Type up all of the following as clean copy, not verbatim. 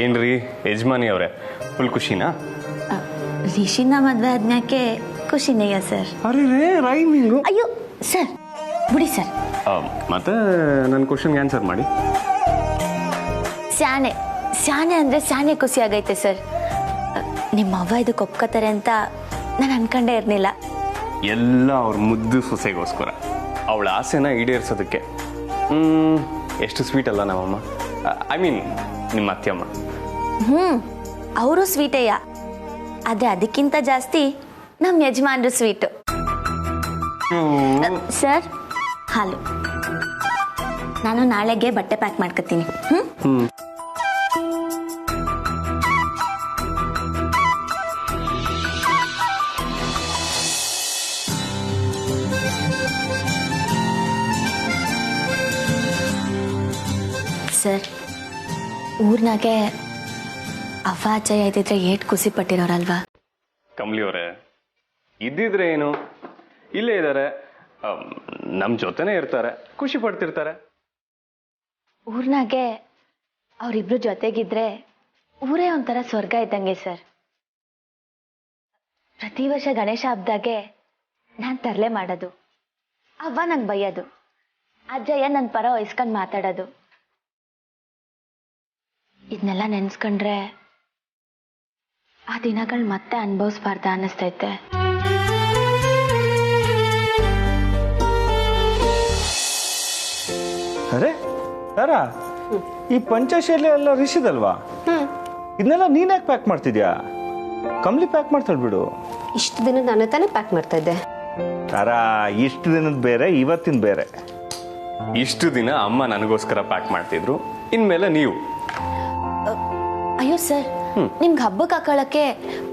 ಏನ್ರಿ ಯಜಮಾನಿ ಅವರೇ, ಫುಲ್ ಖುಷಿನಾ? ರಿಷಿನ ಮದ್ವೆ ಆದ್ಮ್ಯಾಕೆ ಖುಷಿನೇಯ ಸರ್. ಅರೆ ರೈಮಿಂಗು. ಅಯ್ಯೋ ಸರ್ ಬಿಡಿ ಸರ್. ಮತ್ತೆ ನನ್ನ ಕ್ವಶನ್ಗೆ ಆನ್ಸರ್ ಮಾಡಿ. ಸ್ಯಾನೆ ಸ್ಯಾನೆ ಅಂದ್ರೆ ಸ್ಯಾನೆ ಖುಷಿ ಆಗೈತೆ ಸರ್. ನಿಮ್ಮ ಅವ್ವ ಇದಕ್ಕೆ ಒಪ್ಕೋತಾರೆ ಅಂತ ನಾನು ಅನ್ಕೊಂಡೇ ಇರ್ಲಿಲ್ಲ. ಎಲ್ಲ ಅವ್ರ ಮುದ್ದು ಸೊಸೆಗೋಸ್ಕರ ಅವಳ ಆಸೆನ ಈಡೇರಿಸೋದಕ್ಕೆ. ಎಷ್ಟು ಸ್ವೀಟ್ ಅಲ್ಲ ನಮ್ಮಮ್ಮ, ಐ ಮೀನ್ ನಿಮ್ಮ ಅತ್ತೆಯಮ್ಮ. ಅವರು ಸ್ವೀಟೇಯ, ಆದ್ರೆ ಅದಕ್ಕಿಂತ ಜಾಸ್ತಿ ನಮ್ಮ ಯಜಮಾನ್ರು ಸ್ವೀಟು. ಸರ್ ಹಾಲು. ನಾನು ನಾಳೆಗೆ ಬಟ್ಟೆ ಪ್ಯಾಕ್ ಮಾಡ್ಕೊತೀನಿ. ಸರ್ ಊರ್ನಾಗೆ ಅವ್ವ ಅಜ್ಜಯ್ಯ ಇದ್ದಿದ್ರೆ ಏಟ್ ಖುಷಿ ಪಟ್ಟಿರೋರಲ್ವಾ? ಕಮಲಿ ಅವರೇ, ಇದ್ದಿದ್ರೆ ಏನು, ಇಲ್ಲೇ ಇದ್ದಾರೆ, ನಮ್ಮ ಜೊತೆನೇ ಇರ್ತಾರೆ, ಖುಷಿ ಪಡ್ತಿರ್ತಾರೆ. ಊರ್ನಾಗೆ ಅವರಿಬ್ರು ಜೊತೆಗಿದ್ರೆ ಊರೇ ಒಂಥರ ಸ್ವರ್ಗ ಇದ್ದಂಗೆ ಸರ್. ಪ್ರತಿ ವರ್ಷ ಗಣೇಶ ಹಬ್ಬದಾಗೆ ನಾನು ತರಲೆ ಮಾಡೋದು, ಅವ್ವ ನಂಗೆ ಬೈಯೋದು, ಅಜ್ಜಯ್ಯ ನನ್ನ ಪರ ವಹಿಸ್ಕೊಂಡು ಮಾತಾಡೋದು. ಇದನ್ನೆಲ್ಲ ನೆನ್ಸ್ಕೊಂಡ್ರೆ ಆ ದಿನಗಳು ಮತ್ತೆ ಅನುಭವಿಸ್ಬಾರ್ದ ಅನ್ನಿಸ್ತೈತೆ. ಅರೆ ತಾರಾ, ಈ ಪಂಚಶೈಲಿ ಎಲ್ಲ ರಿಷಿದಲ್ವಾ? ಇದನ್ನೆಲ್ಲ ನೀನ್ ಯಾಕೆ ಪ್ಯಾಕ್ ಮಾಡ್ತಿದ್ಯಾ? ಕಮ್ಲಿ ಪ್ಯಾಕ್ ಮಾಡ್ತಾಳೆ ಬಿಡು. ಇಷ್ಟು ದಿನ ನಾನು ತಾನೇ ಪ್ಯಾಕ್ ಮಾಡ್ತಾ ಇದ್ದೆ. ತಾರಾ, ಇಷ್ಟು ದಿನದ ಬೇರೆ, ಇವತ್ತಿನ ಬೇರೆ. ಇಷ್ಟು ದಿನ ಅಮ್ಮ ನನಗೋಸ್ಕರ ಪ್ಯಾಕ್ ಮಾಡ್ತಿದ್ರು, ಇನ್ಮೇಲೆ ನೀವು. ಅಯ್ಯೋ ಸರ್, ನಿಮ್ಗೆ ಹಬ್ಬಕ್ಕೆ ಹಾಕೊಳ್ಳಕ್ಕೆ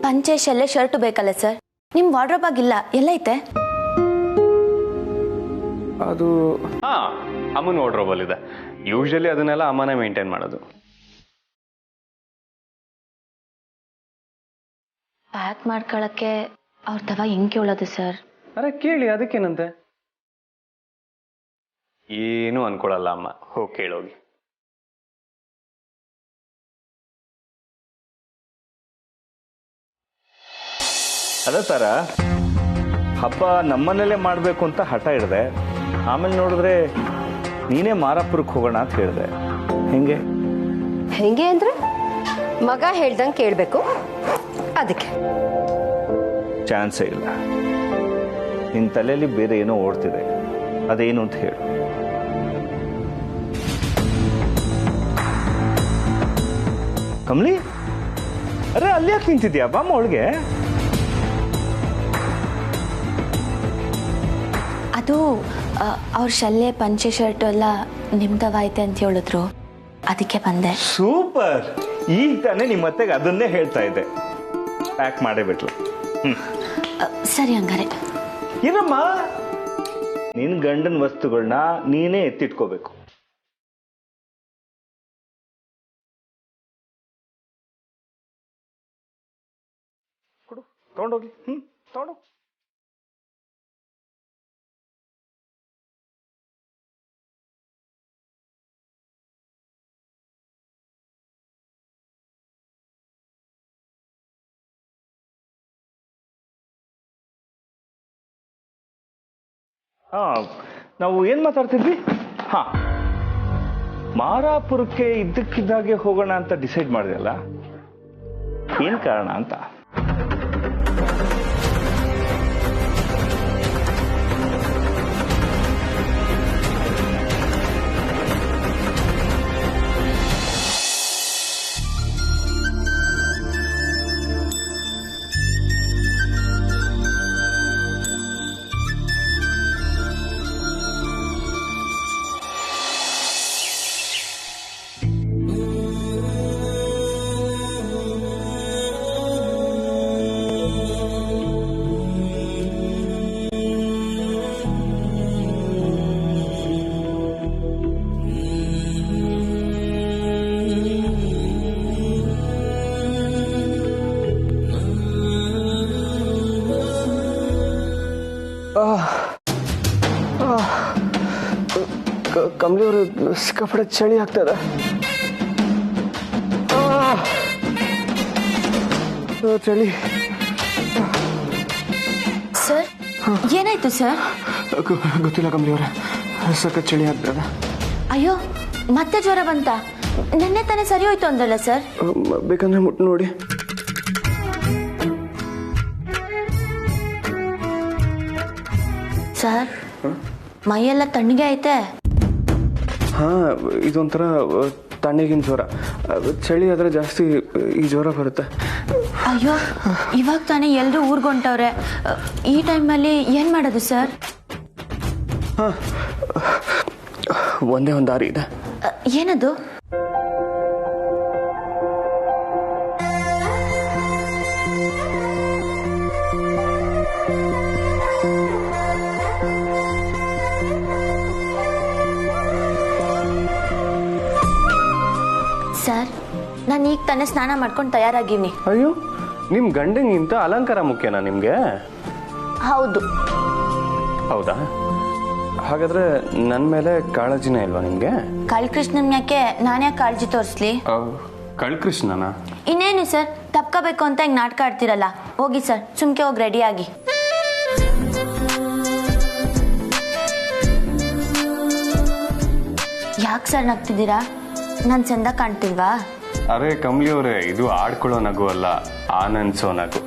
ಪಂಚೆ ಶೆಲ್ಲೆ ಶರ್ಟ್ ಬೇಕಲ್ಲ ಸರ್? ನಿಮ್ ವಾರ್ಡ್ರೋಬ್ ಆಗಿಲ್ಲ, ಎಲ್ಲೈತೆ? ಅದು ಅಮ್ಮನ ವಾರ್ಡ್ರೋಬಲ್ ಇದೆ. ಯೂಶಲಿ ಅದನ್ನೆಲ್ಲ ಅಮ್ಮನೇ ಮೇಂಟೈನ್ ಮಾಡೋದು. ಪ್ಯಾಕ್ ಮಾಡ್ಕೊಳಕ್ಕೆ ಅವ್ರ ತವ ಹೆಂಗ್ ಕೇಳೋದು ಸರ್? ಅರೆ ಕೇಳಿ, ಅದಕ್ಕೇನಂತೆ? ಏನು ಅನ್ಕೊಳಲ್ಲ ಅಮ್ಮ, ಹೋಗಿ ಕೇಳೋಗಿ. ಅದ ತರ ಹಬ್ಬ ನಮ್ಮನೇಲೆ ಮಾಡಬೇಕು ಅಂತ ಹಠ ಹಿಡ್ದೆ. ಆಮೇಲೆ ನೋಡಿದ್ರೆ ನೀನೇ ಮಾರಾಪುರಕ್ಕೆ ಹೋಗೋಣ ಅಂತ ಹೇಳಿದೆ. ಹೆಂಗೆ ಹೆಂಗೆ ಅಂದ್ರೆ ಮಗ ಹೇಳ್ದಂಗೆ ಕೇಳಬೇಕು, ಅದಕ್ಕೆ ಚಾನ್ಸೇ ಇಲ್ಲ. ನಿನ್ನ ತಲೆಯಲ್ಲಿ ಬೇರೆ ಏನೋ ಓಡ್ತಿದೆ, ಅದೇನು ಅಂತ ಹೇಳು. ಕಮಲಿ, ಅರೆ ಅಲ್ಲಿ ಯಾಕೆ ನಿಂತಿದ್ಯಾ? ಬಾಮ್ಮ ಒಳಗೆ. ಅದು ಅವ್ರ ಶಲ್ಲೆ ಪಂಚೆ ಶರ್ಟ್ ಎಲ್ಲ ನಿಮ್ದವಾಯ್ತೆ ಅಂತ ಹೇಳಿದ್ರು, ಅದಕ್ಕೆ ಬಂದೆ. ಸೂಪರ್, ಈಗ ತಾನೇ ನಿಮ್ಮ ಅತ್ತೆಗೆ ಅದನ್ನೇ ಹೇಳ್ತಾ ಇದ್ದೆ. ಪ್ಯಾಕ್ ಮಾಡೇ ಬಿಟ್ಲು. ಸರಿ ಹಂಗಾರೆ. ಏನಮ್ಮ, ನಿನ್ ಗಂಡನ ವಸ್ತುಗಳನ್ನ ನೀನೇ ಎತ್ತಿಟ್ಕೋಬೇಕು. ಕೊಡು, ತಗೊಂಡೋಗ್ಲಿ. ತಗೊಂಡು. ನಾವು ಏನ್ ಮಾತಾಡ್ತಿದ್ವಿ? ಮಾರಾಪುರಕ್ಕೆ ಇದ್ದಕ್ಕಿದ್ದಾಗೆ ಹೋಗೋಣ ಅಂತ ಡಿಸೈಡ್ ಮಾಡಿದೆಯಲ್ಲ, ಏನ್ ಕಾರಣ ಅಂತ? ಕಮಲಿ ಅವರು ಸಿಕ್ಕಾಪಟ್ಟೆ ಚಳಿ ಆಗ್ತದ. ಚಳಿ. ಸರ್ ಏನಾಯ್ತು ಸರ್? ಗೊತ್ತಿಲ್ಲ ಕಮಲಿ ಅವರೇ, ಸಖತ್ ಚಳಿ ಆಗ್ತದ. ಅಯ್ಯೋ ಮತ್ತೆ ಜ್ವರ ಬಂತ? ನೆನ್ನೆ ತಾನೇ ಸರಿ ಹೋಯ್ತು ಅಂದ್ರಲ್ಲ ಸರ್? ಬೇಕಂದ್ರೆ ಮುಟ್ಟು ನೋಡಿ. ಸರ್ ಮೈಯೆಲ್ಲ ತಣ್ಣಗೆ ಐತೆ. ಹಾ, ಇದೊಂಥರ ತಣ್ಣಗಿನ ಜ್ವರ. ಚಳಿ ಆದ್ರೆ ಜಾಸ್ತಿ ಈ ಜ್ವರ ಬರುತ್ತೆ. ಅಯ್ಯೋ ಇವಾಗ ತಾನೇ ಎಲ್ಲರೂ ಊರ್ಗೊಂಟವ್ರೆ. ಈ ಟೈಮಲ್ಲಿ ಏನ್ ಮಾಡೋದು ಸರ್? ಒಂದೇ ಒಂದು ದಾರಿ ಇದೆ. ಏನದು? ಸರ್ ನಾನು ಈಗ ತಾನೇ ಸ್ನಾನ ಮಾಡ್ಕೊಂಡು ತಯಾರಾಗಿವ್ನಿ. ಅಯ್ಯೋ, ನಿಮ್ ಗಂಡಂಗಿಂತ ಅಲಂಕಾರ ಮುಖ್ಯನಾ ನಿಮ್ಗೆ? ಹೌದು. ಹೌದಾ? ಹಾಗಾದ್ರೆ ನನ್ನ ಮೇಲೆ ಕಾಳಜಿನೇ ಇಲ್ವಾ ನಿಮ್ಗೆ? ಕಳ್ಕೃಷ್ಣನ್ ಯಾಕೆ ನಾನ್ಯಾಕೆ ಕಾಳಜಿ ತೋರಿಸ್ಲಿ? ಕಳ್ಕೃಷ್ಣನ? ಇನ್ನೇನು ಸರ್, ತಪ್ಕೋಬೇಕು ಅಂತ ಹಿಂಗೆ ನಾಟಕ ಆಡ್ತಿರಲ್ಲ. ಹೋಗಿ ಸರ್, ಸುಮ್ಕೆ ಹೋಗಿ ರೆಡಿ ಆಗಿ. ಯಾಕೆ ಸರ್ ನಗ್ತಿದ್ದೀರಾ? ನಾನು ಚಂದ ಕಾಣ್ತಿಲ್ವಾ? ಅರೆ ಕಮಲಿ ಅವರೇ, ಇದು ಆಡ್ಕೊಳ್ಳೋ ನಗು ಅಲ್ಲ, ಆನಂದಿಸೋ ನಗು.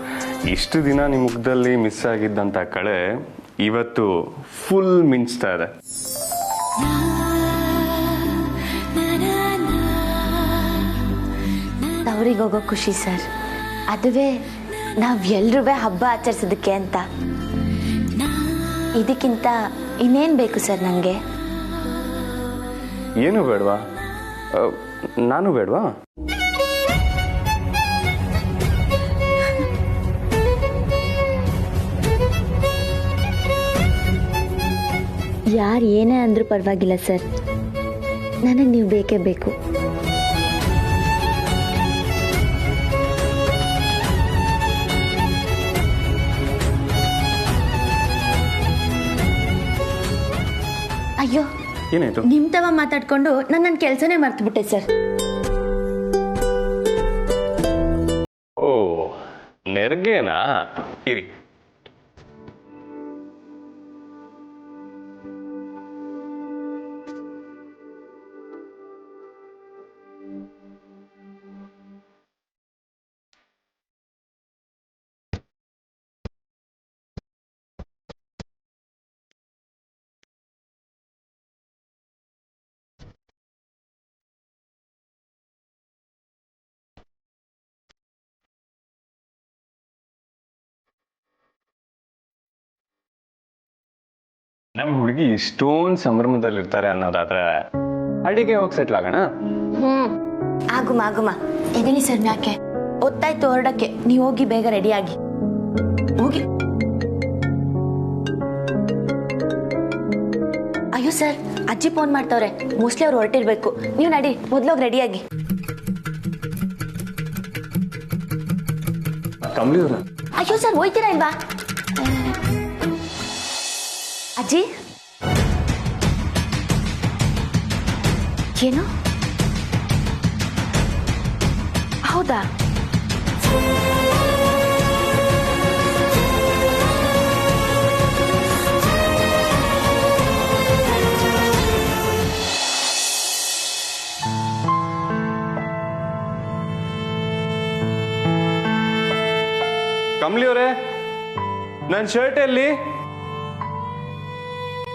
ಇಷ್ಟು ದಿನ ನಿಮ್ಮ ಮುಖದಲ್ಲಿ ಮಿಸ್ ಆಗಿದ್ದಂಥ ಕಳೆ ಇವತ್ತು ಫುಲ್ ಮಿಂಚ್ತಾ ಇದೆ. ತವರಿಗೆ ಹೋಗೋ ಖುಷಿ ಸರ್, ಅದುವೇ ನಾವೆಲ್ಲರೂ ಹಬ್ಬ ಆಚರಿಸೋದಕ್ಕೆ ಅಂತ. ಇದಕ್ಕಿಂತ ಇನ್ನೇನು ಬೇಕು ಸರ್ ನನಗೆ? ಏನು ಬೇಡವಾ? ನಾನು ಬೇಡವಾ? ಯಾರು ಏನೇ ಅಂದ್ರೂ ಪರವಾಗಿಲ್ಲ ಸರ್, ನನಗೆ ನೀವು ಬೇಕೇ ಬೇಕು. ಅಯ್ಯೋ ಏನಾಯ್ತು? ನಿಮ್ ತವ ಮಾತಾಡ್ಕೊಂಡು ನನ್ನ ಕೆಲಸನೇ ಮರ್ತ್ಬಿಟ್ಟೆ ಸರ್. ಓ, ನೆರ್ಗೆನಾ? ಇರಿ. ನಮ್ಮ ಹುಡುಗಿ ಇಷ್ಟೊಂದು ಸಂಭ್ರಮದಲ್ಲಿ ಇರ್ತಾರೆ ಅನ್ನೋದಾದ್ರೆ ಅಡಿಗೆ ಹೋಗಿ ಸೆಟ್ಲ್ ಆಗೋಣ. ಆಗುಮ ಎದೀನಿ ಸರ್, ಯಾಕೆ ಒತ್ತಾಯ್ತು ಹೊರಡಕ್ಕೆ. ನೀವು ಹೋಗಿ ಬೇಗ ರೆಡಿ ಆಗಿ ಹೋಗಿ. ಅಯ್ಯೋ ಸರ್, ಅಜ್ಜಿ ಫೋನ್ ಮಾಡ್ತವ್ರೆ, ಮೋಸ್ಟ್ಲಿ ಅವ್ರು ಹೊರಟಿರ್ಬೇಕು. ನೀವು ನಡಿ, ಮೊದ್ಲೋಗಿ ರೆಡಿಯಾಗಿ. ಕಮಲಿ ಅವ್ರ? ಅಯ್ಯೋ ಸರ್, ಹೋಯ್ತೀರಾ ಇಲ್ವಾ? ಅಜ್ಜಿ ಏನು? ಹೌದಾ? ಕಮಲಿ ಅವರೇ, ನನ್ನ ಶರ್ಟ್ ಎಲ್ಲಿ?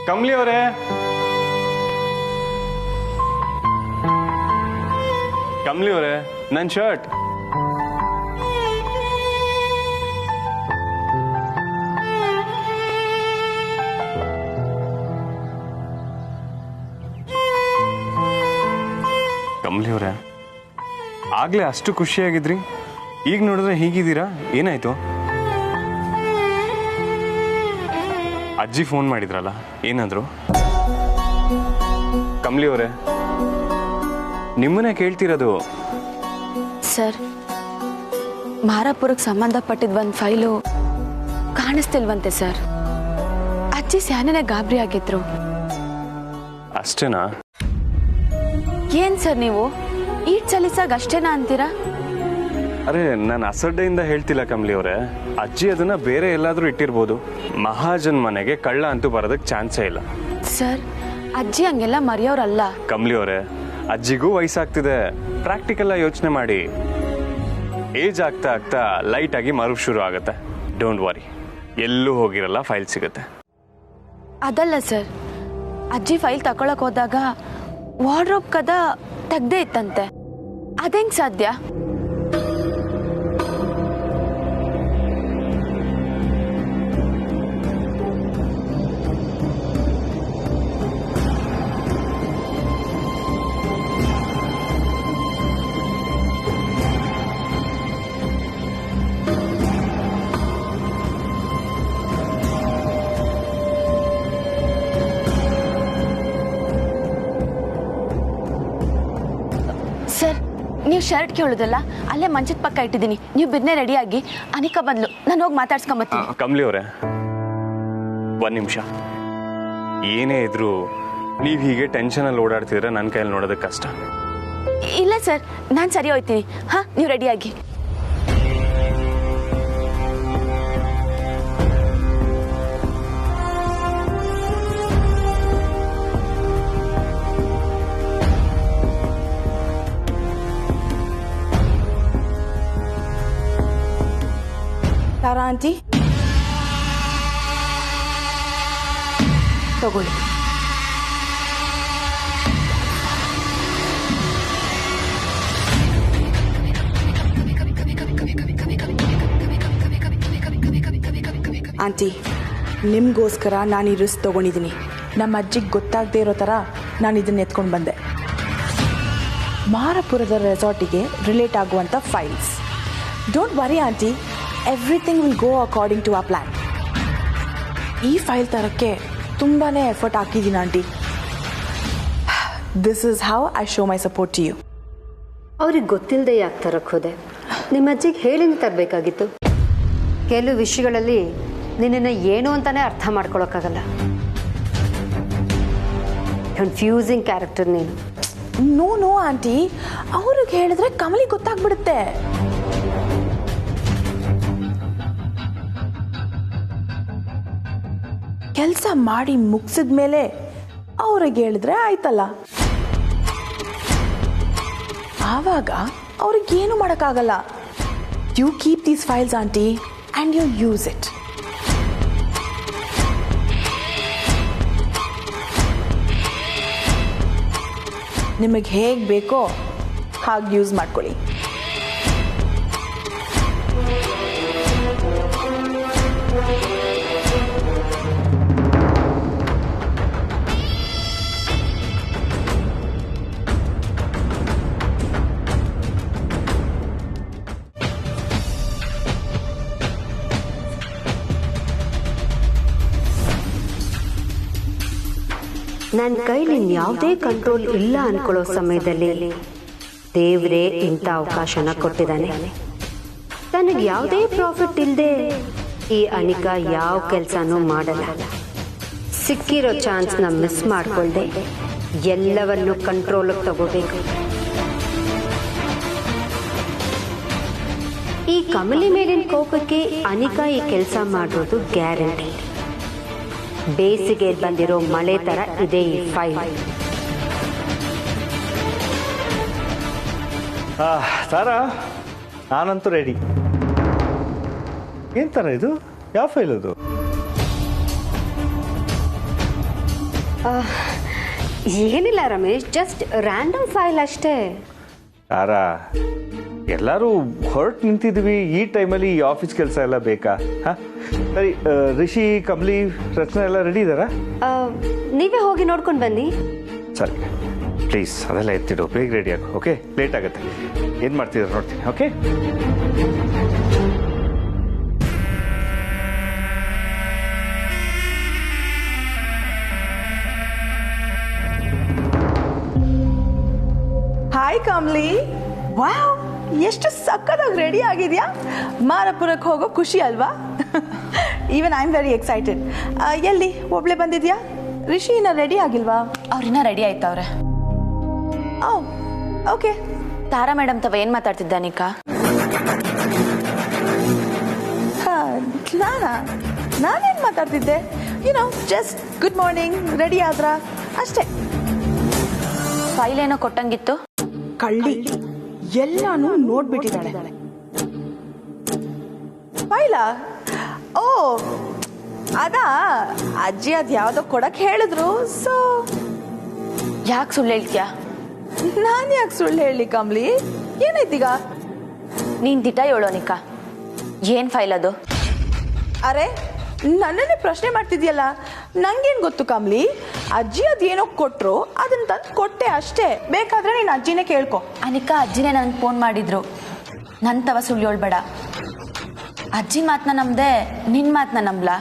ಕಮಲಿ ಅವರೇ, ಕಮಲಿ ಅವರೇ, ನನ್ನ ಶರ್ಟ್. ಕಮಲಿ ಅವರೇ, ಆಗ್ಲೇ ಅಷ್ಟು ಖುಷಿಯಾಗಿದ್ರಿ, ಈಗ ನೋಡಿದ್ರೆ ಹೀಗಿದ್ದೀರಾ? ಏನಾಯ್ತು? ಅಜ್ಜಿ ಫೋನ್ ಮಾಡಿದ್ರಲ್ಲ, ಏನಂದ್ರು? ಕಮಲಿ ಅವರೇ, ನಿಮ್ಮನ್ನೇ ಕೇಳ್ತಿರೋದು. ಸರ್, ಮಾರಾಪುರಕ್ಕೆ ಸಂಬಂಧಪಟ್ಟಿದ್ದ ಒಂದು ಫೈಲು ಕಾಣಿಸ್ತಿಲ್ವಂತೆ ಸರ್. ಅಜ್ಜಿ ಸ್ಯಾನೇ ಗಾಬರಿ ಆಗಿದ್ರು. ಅಷ್ಟೇನಾ? ಏನ್ ಸರ್ ನೀವು ಈಟ್ ಸಲೀಸಾಗ ಅಷ್ಟೇನಾ ಅಂತೀರಾ? ಅರೆ ನಾನು ಅಸಡ್ಡೆಯಿಂದ ಹೇಳ್ತಿಲ್ಲ ಕಮಲಿ ಅವರೇ, ಅಜ್ಜಿ ಅದನ್ನ ಬೇರೆ ಎಲ್ಲಾದ್ರೂ ಇಟ್ಟಿರ್ಬೋದು. ಮಹಾಜನ್ ಮನೆಗೆ ಕಳ್ಳ ಅಂತೂ ಬರೋದಕ್ಕೆ ಚಾನ್ಸೇ ಇಲ್ಲ. ಸರ್, ಅಜ್ಜಿ ಹಂಗೆಲ್ಲ ಮರೆಯೋರಲ್ಲ. ಕಮಲಿ ಅವರೇ, ಅಜ್ಜಿಗೂ ವಯಸ್ಸಾಗ್ತಿದೆ, ಪ್ರಾಕ್ಟಿಕಲ್ ಆಗಿ ಯೋಚನೆ ಮಾಡಿ. ಏಜ್ ಆಗ್ತಾ ಆಗ್ತಾ ಲೈಟ್ ಆಗಿ ಮರುವು ಶುರು ಆಗುತ್ತೆ. ಡೋಂಟ್ ವರಿ, ಎಲ್ಲೂ ಹೋಗಿರಲ್ಲ, ಫೈಲ್ ಸಿಗುತ್ತೆ. ಅದಲ್ಲ ಸರ್, ಅಜ್ಜಿ ಫೈಲ್ ತಗೊಳಕ್ ಹೋದಾಗ ವಾರ್ಡ್ರೋಬ್ ಕದ ತೆಗ್ದೇ ಇತ್ತಂತೆ. ಅದೆಂಗ್ ಸಾಧ್ಯ? ಸರ್, ನೀವು ಶರ್ಟ್ ಕೇಳೋದಲ್ಲ, ಅಲ್ಲೇ ಮಂಚದ ಪಕ್ಕ ಇಟ್ಟಿದ್ದೀನಿ. ನೀವು ಬಿರ್ನೆ ರೆಡಿಯಾಗಿ ಅನಿಕಾ ಬಂದ್ಲು, ನಾನು ಹೋಗಿ ಮಾತಾಡ್ಸ್ಕೊಂಬತ್ತೀನಿ. ಕಮಲಿ ಅವರೇ, ಒಂದ್ ನಿಮಿಷ. ಏನೇ ಇದ್ರು ನೀವು ಹೀಗೆ ಟೆನ್ಷನಲ್ಲಿ ಓಡಾಡ್ತಿದ್ರೆ ನನ್ನ ಕೈಯಲ್ಲಿ ನೋಡೋದಕ್ಕೆ ಕಷ್ಟ. ಇಲ್ಲ ಸರ್, ನಾನು ಸರಿ ಹೋಯ್ತೀನಿ. ಹಾ, ನೀವು ರೆಡಿಯಾಗಿ. ತಾರಾ ಆಂಟಿ, ತಗೊಳ್ಳಿ. ಆಂಟಿ, ನಿಮಗೋಸ್ಕರ ನಾನು ಈ ರಿಸ್ಕ್ ತೊಗೊಂಡಿದ್ದೀನಿ. ನಮ್ಮ ಅಜ್ಜಿಗೆ ಗೊತ್ತಾಗದೇ ಇರೋ ಥರ ನಾನು ಇದನ್ನು ಎತ್ಕೊಂಡು ಬಂದೆ. ಮಾರಪುರದ ರೆಸಾರ್ಟಿಗೆ ರಿಲೇಟ್ ಆಗುವಂಥ files. Don't worry aunty, everything will go according to ಆ ಪ್ಲ್ಯಾನ್. ಈ ಫೈಲ್ ತರಕ್ಕೆ ತುಂಬಾ ಎಫರ್ಟ್ ಹಾಕಿದ್ದೀನಿ aunty. This is how I show my support to you. ಅವ್ರಿಗೆ ಗೊತ್ತಿಲ್ಲದೆ ಯಾಕೆ ತರಕ್ಕೆ ಹೋದೆ? ನಿಮ್ಮ ಅಜ್ಜಿಗೆ ಹೇಳಿನ ತರಬೇಕಾಗಿತ್ತು. ಕೆಲವು ವಿಷಯಗಳಲ್ಲಿ ನಿನ್ನನ್ನು ಏನು ಅಂತಾನೆ ಅರ್ಥ ಮಾಡ್ಕೊಳಕ್ಕಾಗಲ್ಲ. ಕನ್ಫ್ಯೂಸಿಂಗ್ ಕ್ಯಾರೆಕ್ಟರ್ ನೀನು. ನೋ ಆಂಟಿ, ಅವ್ರಿಗೆ ಹೇಳಿದ್ರೆ ಕಮಲಿ ಗೊತ್ತಾಗ್ಬಿಡುತ್ತೆ. ಕೆಲಸ ಮಾಡಿ ಮುಗಿಸಿದ ಮೇಲೆ ಅವ್ರಿಗೆ ಹೇಳಿದ್ರೆ ಆಯ್ತಲ್ಲ. ಆವಾಗ ಅವ್ರಿಗೇನು ಮಾಡೋಕ್ಕಾಗಲ್ಲ. You keep these files aunty and you use it. ನಿಮಗೆ ಹೇಗೆ ಬೇಕೋ ಹಾಗೆ ಯೂಸ್ ಮಾಡ್ಕೊಳ್ಳಿ. ನನ್ನ ಕೈಲಿ ಯಾವುದೇ ಕಂಟ್ರೋಲ್ ಇಲ್ಲ ಅನ್ಕೊಳ್ಳೋ ಸಮಯದಲ್ಲಿ ದೇವ್ರೇ ಇಂಥ ಅವಕಾಶನ ಕೊಟ್ಟಿದ್ದಾನೆ. ತನಗೆ ಯಾವುದೇ ಪ್ರಾಫಿಟ್ ಇಲ್ಲದೆ ಈ ಅನಿಕಾ ಯಾವ ಕೆಲಸನೂ ಮಾಡಲ್ಲ. ಸಿಕ್ಕಿರೋ ಚಾನ್ಸ್ನ ಮಿಸ್ ಮಾಡ್ಕೊಳ್ದೆ ಎಲ್ಲವನ್ನು ಕಂಟ್ರೋಲಿಗೆ ತಗೋಬೇಕು. ಈ ಕಮಲಿ ಮೇಲಿನ ಕೋಪಕ್ಕೆ ಅನಿಕಾ ಈ ಕೆಲಸ ಮಾಡೋದು ಗ್ಯಾರಂಟಿ. ಬೇಸಿಗೆ ಬಂದಿರೋ ಮಳೆ ತರ ಇದೆ ಈ ಫೈಲ್. ತಾರಾ, ನಾನಂತೂ ರೆಡಿ. ಏನ್ ತರ ಇದು? ಯಾವ ಫೈಲ್ ಅದು? ಏನಿಲ್ಲ ರಮೇಶ್, ಜಸ್ಟ್ ರ್ಯಾಂಡಮ್ ಫೈಲ್ ಅಷ್ಟೇ. ತಾರಾ, ಎಲ್ಲರೂ ಹೊರಟು ನಿಂತಿದ್ವಿ, ಈ ಟೈಮಲ್ಲಿ ಈ ಆಫೀಸ್ ಕೆಲಸ ಎಲ್ಲ ಬೇಕಾ? ಹಾ ಸರಿ, ರಿಷಿ, ಕಮಲಿ, ರಚನಾ ಎಲ್ಲ ರೆಡಿ ಇದ್ದಾರಾ? ನೀವೇ ಹೋಗಿ ನೋಡ್ಕೊಂಡು ಬನ್ನಿ. ಸರಿ ಪ್ಲೀಸ್, ಅದೆಲ್ಲ ಎತ್ತಿಡು, ಬೇಗ ರೆಡಿ ಆಗು. ಓಕೆ, ಲೇಟ್ ಆಗುತ್ತೆ. ಏನು ಮಾಡ್ತಿದ್ದಾರೆ ನೋಡ್ತೀನಿ. ಓಕೆ. ಹಾಯ್ ಕಮಲಿ, ವಾವ್, ಎಷ್ಟು ಸಕ್ಕತ್ತಾಗಿ ರೆಡಿ ಆಗಿದೆಯಾ. ಮಾರಪುರಕ್ಕೆ ಹೋಗೋ ಖುಷಿ ಅಲ್ವಾ? Even I am very excited. ಎಲ್ಲಿ ಒಬ್ಳೆ ಬಂದಿದ್ಯಾ? ರಿಷಿ ಇನ್ನ ರೆಡಿ ಆಗಿಲ್ವಾ? ಅವ್ರಿನ್ನ ರೆಡಿ ಆಯ್ತವ್ರೆ. ಓ ಓಕೆ, ತಾರಾ ಮೇಡಮ್ ತವ ಏನ್ ಮಾತಾಡ್ತಿದ್ದ ಅನಿಕಾ? ನಾನೇನ್ ಮಾತಾಡ್ತಿದ್ದೆ? ಜಸ್ಟ್ ಗುಡ್ ಮಾರ್ನಿಂಗ್, ರೆಡಿ ಆದ್ರ ಅಷ್ಟೇ. ಫೈಲ್ ಏನೋ ಕೊಟ್ಟಂಗಿತ್ತು. ಕಳ್ಳಿ ಎಲ್ಲಾನು ನೋಡ್ಬಿಟ್ಟಿದ್ದಾಳೆ. ಫೈಲ? ಓ ಅದಾ, ಅಜ್ಜಿ ಅದ್ ಯಾವ್ದೋ ಕೊಡಕ್ ಹೇಳಿದ್ರು. ಸೊ ಯಾಕೆ ಸುಳ್ಳು ಹೇಳ್ತೀಯಾ? ನಾನ್ ಯಾಕೆ ಸುಳ್ಳು ಹೇಳಿ ಕಮ್ಲಿ? ಏನೈತೀಗ? ನೀನ್ ದಿಟ ಹೇಳು ಅನಿಕಾ, ಏನ್ ಫೈಲ್ ಅದು? ಅರೆ, ನನ್ನನ್ನೇ ಪ್ರಶ್ನೆ ಮಾಡ್ತಿದ್ಯಲ್ಲ, ನಂಗೇನ್ ಗೊತ್ತು ಕಮ್ಲಿ? ಅಜ್ಜಿ ಅದೇನೋ ಕೊಟ್ರು, ಅದನ್ನ ತಂದು ಕೊಟ್ಟೆ ಅಷ್ಟೇ. ಬೇಕಾದ್ರೆ ನೀನ್ ಅಜ್ಜಿನೇ ಕೇಳ್ಕೊ. ಅನಿಕಾ, ಅಜ್ಜಿನೇ ನನ್ಗೆ ಫೋನ್ ಮಾಡಿದ್ರು. ನನ್ ತವ ಸುಳ್ಳು ಹೇಳ್ಬೇಡ. ಅಜ್ಜಿ ಮಾತನ್ನ ನಂಬ್ದೆ ನಿನ್ ಮಾತನ್ನ ನಂಬ್ಲಾ?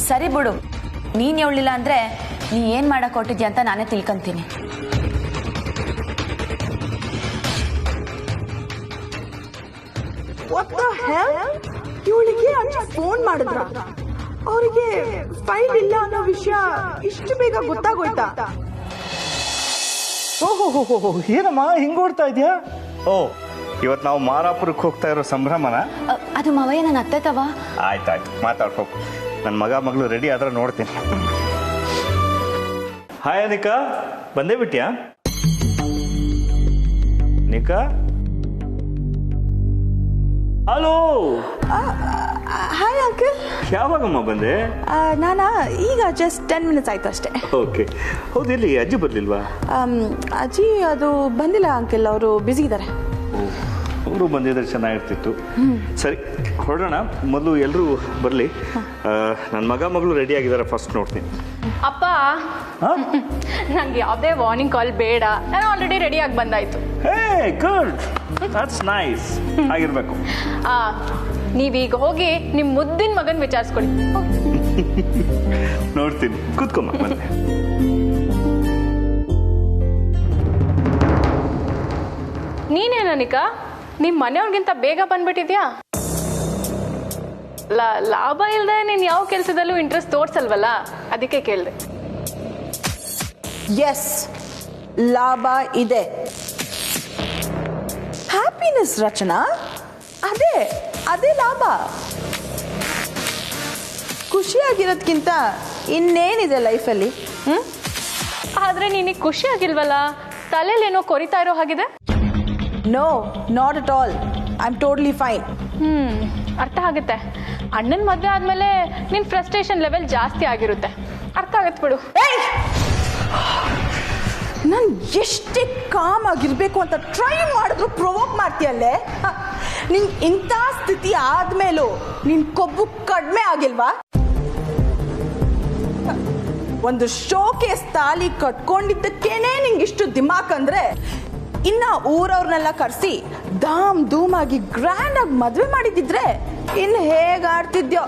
ಸರಿ ಬಿಡು, ನೀನ್ ಹೇಳಿಲ್ಲ ಅಂದ್ರೆ ನೀ ಏನ್ ಮಾಡಕ್ ಹೊಟ್ಟಿದ್ಯಾ ಅಂತ ನಾನೇ ತಿಳ್ಕೊಂತೀನಿ. ಇವಳಿಗೆ ಅಜ್ಜಿ ಫೋನ್ ಮಾಡಿದ್ರ? ಅವರಿಗೆ ಫೈಲ್ ಇಲ್ಲ ಅನ್ನೋ ವಿಷಯ ಇಷ್ಟು ಬೇಗ ಗೊತ್ತಾಗೋಯ್ತಾ? ಓಹೋ, ಏನಮ್ಮ ಹಿಂಗ್ ಓಡ್ತಾ ಇದೆಯಾ? ಓ, ಇವತ್ತು ನಾವು ಮಾರಾಪುರಕ್ಕೆ ಹೋಗ್ತಾ ಇರೋ ಸಂಭ್ರಮನ? ಅದು ಮಾವಯ್ಯ, ನನ್ನ ಅತ್ತೆ ತವ. ಆಯ್ತಾಯ್ತು, ಮಾತಾಡ್ಕೋ. ನನ್ನ ಮಗಳು ರೆಡಿ ಆದ್ರೆ ನೋಡ್ತೀನಿ. ಹಾಯ್ ಅನಿಕಾ, ಬಂದೇ ಬಿಟ್ಯಾ? ನಿಕಾ, ಹಲೋ. Hi uncle. ಯಾವಾಗಮ್ಮ ಬಂದೆ? ನಾನಾ ಈಗ ಜಸ್ಟ್ 10 minutes ಆಯ್ತು ಅಷ್ಟೇ. ಓಕೆ. ಹೌದು, ಇಲ್ಲಿ ಅಜ್ಜಿ ಬರ್ಲಿಲ್ವಾ? ಅಜ್ಜಿ ಅದು ಬಂದಿಲ್ಲ ಅಂಕಲ್, ಅವರು ಬ್ಯುಸಿ ಇದ್ದಾರೆ. ಅವರು ಬಂದಿದ್ರೆ ಚೆನ್ನಾಗಿರ್ತಿತ್ತು. ಸರಿ, ಹೊರಡೋಣ. ಮೊದಲು ಎಲ್ಲರೂ ಬರಲಿ. ನನ್ನ ಮಗಳು ರೆಡಿ ಆಗಿದ್ದಾರೆ, ಫಸ್ಟ್ ನೋಡ್ತೀನಿ. ಅಪ್ಪ, ನಂಗೆ ಯಾವುದೇ ವಾರ್ನಿಂಗ್ ಕಾಲ್ ಬೇಡ, ನಾನು ಆಲ್ರೆಡಿ ರೆಡಿಯಾಗಿ ಬಂದಾಯ್ತು. ಹೇ, ಗುಡ್, ದಟ್ಸ್ ನೈಸ್. ಆಗಿರ್ಬೇಕು. ನೀವೀಗ ಹೋಗಿ ನಿಮ್ಮ ಮುದ್ದಿನ ಮಗನ್ ವಿಚಾರಿಸ್ಕೊಳ್ಳಿ. ನೋಡ್ತೀನಿ, ಕೂತ್ಕೊಮ್ಮ. ಮತ್ತೆ ನೀನೇನನಿಕಾ, ನಿಮ್ಮ ಮನೆಯವ್ರಿಗಿಂತ ಬೇಗ ಬಂದ್ಬಿಟ್ಟಿದ್ಯಾ? ಲಾಭ ಇಲ್ಲದೆ ನೀನು ಯಾವ ಕೆಲಸದಲ್ಲೂ ಇಂಟ್ರೆಸ್ಟ್ ತೋರ್ಸಲ್ವಲ್ಲ, ಅದಕ್ಕೆ ಕೇಳಿದೆ. ಎಸ್, ಲಾಭ ಇದೆ. ಹ್ಯಾಪಿನೆಸ್ ರಚನಾ, ಅದೇ ಲಾಭ. ಖುಷಿಯಾಗಿರೋದ್ಕಿಂತ ಇನ್ನೇನಿದೆ ಲೈಫಲ್ಲಿ? ಆದ್ರೆ ನಿನಗೆ ಖುಷಿ ಆಗಿಲ್ವಲ್ಲ, ತಲೆಯಲ್ಲೇನೋ ಕೊರಿತಾ ಇರೋ ಹಾಗಿದೆ. No, not at all. I am totally fine. ಅರ್ಥ ಆಗುತ್ತೆ. ಅಣ್ಣನ ಮದುವೆ ಆದ್ಮೇಲೆ ನಿನ್ ಫ್ರಸ್ಟ್ರೇಷನ್ ಲೆವೆಲ್ ಜಾಸ್ತಿ ಆಗಿರುತ್ತೆ, ಅರ್ಥ ಆಗತ್ತೆ ಬಿಡು. ನಾನು ಎಷ್ಟೇ ಕಾಮ್ ಆಗಿರ್ಬೇಕು ಅಂತ ಟ್ರೈ ಮಾಡಿದ್ರು ಪ್ರೊವೋಕ್ ಮಾಡ್ತೀಯಲ್ಲೇ. ನಿನ್ ಇಂಥ ಸ್ಥಿತಿ ಆದ್ಮೇಲೂ ನಿನ್ ಕೊಬ್ಬು ಕಡಿಮೆ ಆಗಿಲ್ವಾ? ಒಂದು ಶೋಕೇಸ್ ತಾಲಿ ಕಟ್ಕೊಂಡಿದ್ದಕ್ಕೇನೆ ನಿಂಗಿಷ್ಟು ದಿಮಾಕ್ ಅಂದ್ರೆ, ಇನ್ನ ಊರವ್ರನ್ನೆಲ್ಲ ಕರ್ಸಿ ಧೂಮ್ ಆಗಿ ಗ್ರ್ಯಾಂಡ್ ಆಗಿ ಮದ್ವೆ ಮಾಡಿದಿದ್ರೆ ಇನ್ನು ಹೇಗಾಡ್ತಿದ್ಯೋ.